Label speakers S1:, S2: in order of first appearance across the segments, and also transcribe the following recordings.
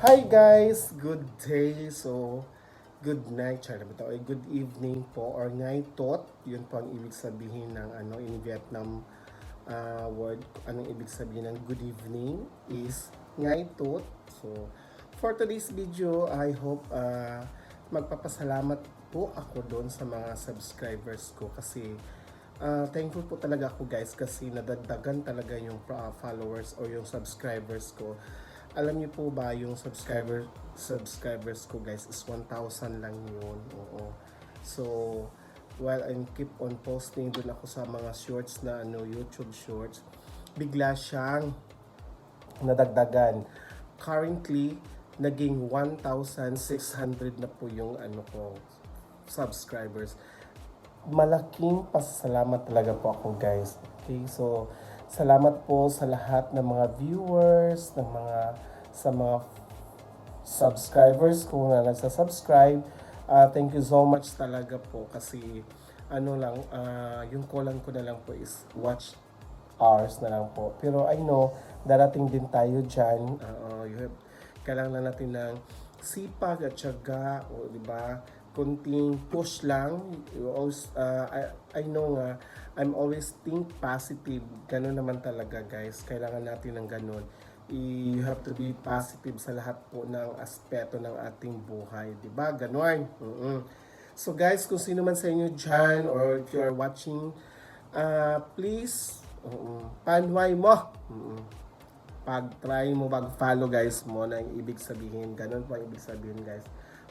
S1: Hi guys! Good day. So, good night. Sorry, ito ay good evening po or night tot. Yun po ang ibig sabihin ng in Vietnam word. Anong ibig sabihin ng good evening is night tot. So, for today's video, I hope magpapasalamat po ako doon sa mga subscribers ko kasi thankful po talaga ako guys kasi nadagdagan talaga yung followers or yung subscribers ko. Alam niyo po ba yung subscribers ko guys is 1,000 lang yun. Oo. So, while I keep on posting dun ako sa mga shorts na YouTube shorts, bigla siyang nadagdagan. Currently, naging 1,600 na po yung subscribers. Malaking pasalamat talaga po ako guys. Okay, so salamat po sa lahat ng mga viewers, sa mga subscribers ko na nagsa-subscribe. Thank you so much talaga po kasi yung kulang ko na lang po is watch hours na lang po. Pero I know, darating din tayo dyan. Kailangan natin ng sipag at syaga, o di ba? Konting push lang. I know nga, I'm always think positive. Ganun naman talaga guys. Kailangan natin ng ganun. You have to be positive sa lahat po ng aspeto ng ating buhay. Di ba? Ganun. So guys, kung sino man sa inyo dyan or if you are watching, please, panway mo. Pag-try mo mag-follow guys mo na yung ibig sabihin. Ganun po ang ibig sabihin guys.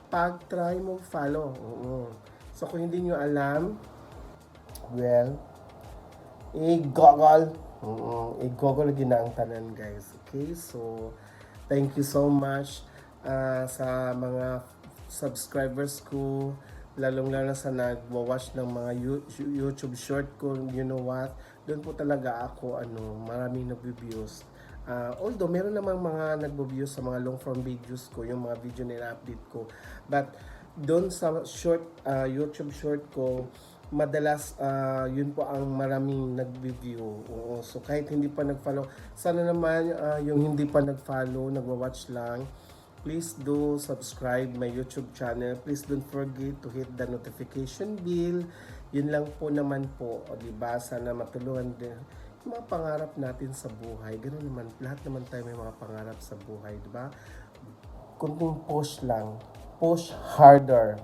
S1: Pag-try mo follow. So kung hindi nyo alam, well, i-google. I-google gina ang tanan guys. Okay, so thank you so much sa mga subscribers ko, lalong-lalo sa nagwa-watch ng mga YouTube short ko. You know what? Doon po talaga ako maraming nag-views. Although meron namang mga nagbo-views sa mga long form videos ko, yung mga video na update ko. But doon sa YouTube short ko, madalas yun po ang maraming nag-review. Oo, so kahit hindi pa nag-follow, sana naman yung hindi pa nag-follow, nagwa-watch lang, please do subscribe my YouTube channel. Please don't forget to hit the notification bell. Yun lang po naman po, o diba? Sana matulungan din yung mga pangarap natin sa buhay. Ganun naman, lahat naman tayo may mga pangarap sa buhay, diba? Kunting push lang. Push harder.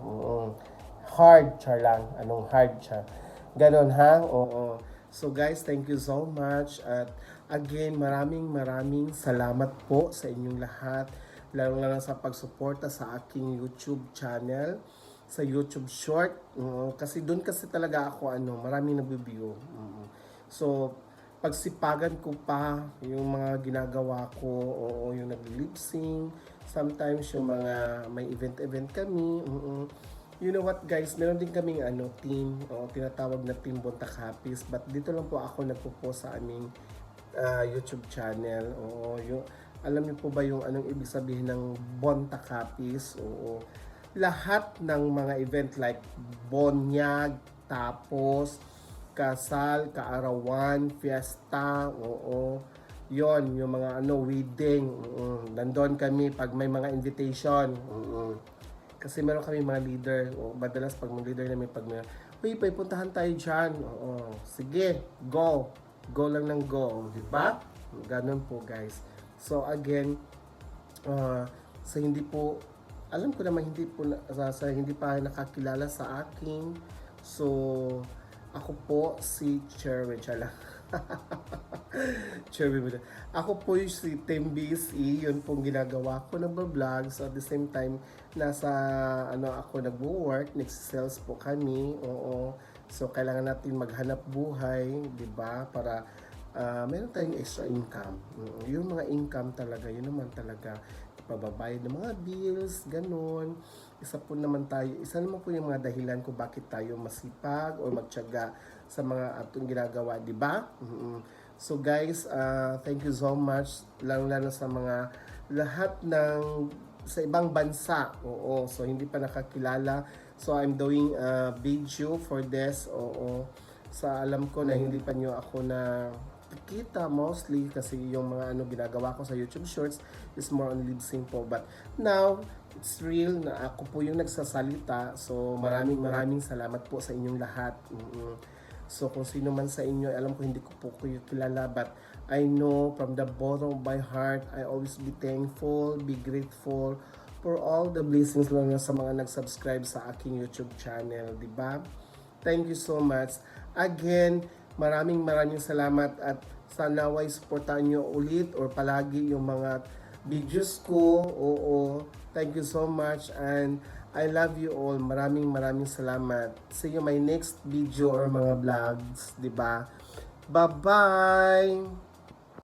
S1: Hard char lang. Anong hard siya? Ganon ha? Oo. So guys, thank you so much. At again, maraming salamat po sa inyong lahat. Lalo sa pagsuporta sa aking YouTube channel, sa YouTube short. Kasi doon kasi talaga ako maraming nag-view. So, pagsipagan ko pa yung mga ginagawa ko o yung nag-lip sync, sometimes yung mga may event kami. You know what guys, meron din kaming team, tinatawag na Team Bontak Hapis, but dito lang po ako nagpo-post sa aming YouTube channel. Alam niyo po ba yung anong ibig sabihin ng Bontak Hapis? Oo. Lahat ng mga event like Bonyag, tapos kasal, kaarawan, fiesta, yon yung mga wedding. Nandun kami pag may mga invitation. Kasi meron kami mga leader. Madalas pag mga leader namin, pag may, uy, puntahan tayo dyan. Sige, go. Go lang ng go. Diba? Ganun po guys. So again, sa hindi po, alam ko naman hindi po, sa hindi pa nakakilala sa akin. So, ako po si Cherwin. Chala. Cherwin. Ako po yung si Team BSE. Yun pong ginagawa ko. Nagba-vlog. So at the same time, nasa ako nagwo-work. Next sales po kami. Oo. So kailangan natin maghanap buhay. Diba? Para meron tayong extra income. Yung mga income talaga, yun naman talaga pababayad ng mga bills, ganun. Isa naman po yung mga dahilan kung bakit tayo masipag o magtiyaga sa mga atong ginagawa, di ba? So guys, thank you so much, lalo sa mga lahat ng sa ibang bansa. Oo, so hindi pa nakakilala. So I'm doing a video for this. Oo. Sa alam ko na hindi pa nyo ako na nakikita mostly kasi yung mga ginagawa ko sa YouTube Shorts is more on lip sync po. But now, it's real na ako po yung nagsasalita. So maraming salamat po sa inyong lahat. So kung sino man sa inyo, alam ko hindi ko po kayo kilala, but I know from the bottom of my heart, I always be thankful, be grateful for all the blessings lang sa mga nag-subscribe sa aking YouTube channel, di ba? Thank you so much. Again, maraming salamat at sana naway supportan nyo ulit or palagi yung mga videos ko. Oo, thank you so much and I love you all. Maraming salamat. See you my next video or mga vlogs, di ba? Bye-bye!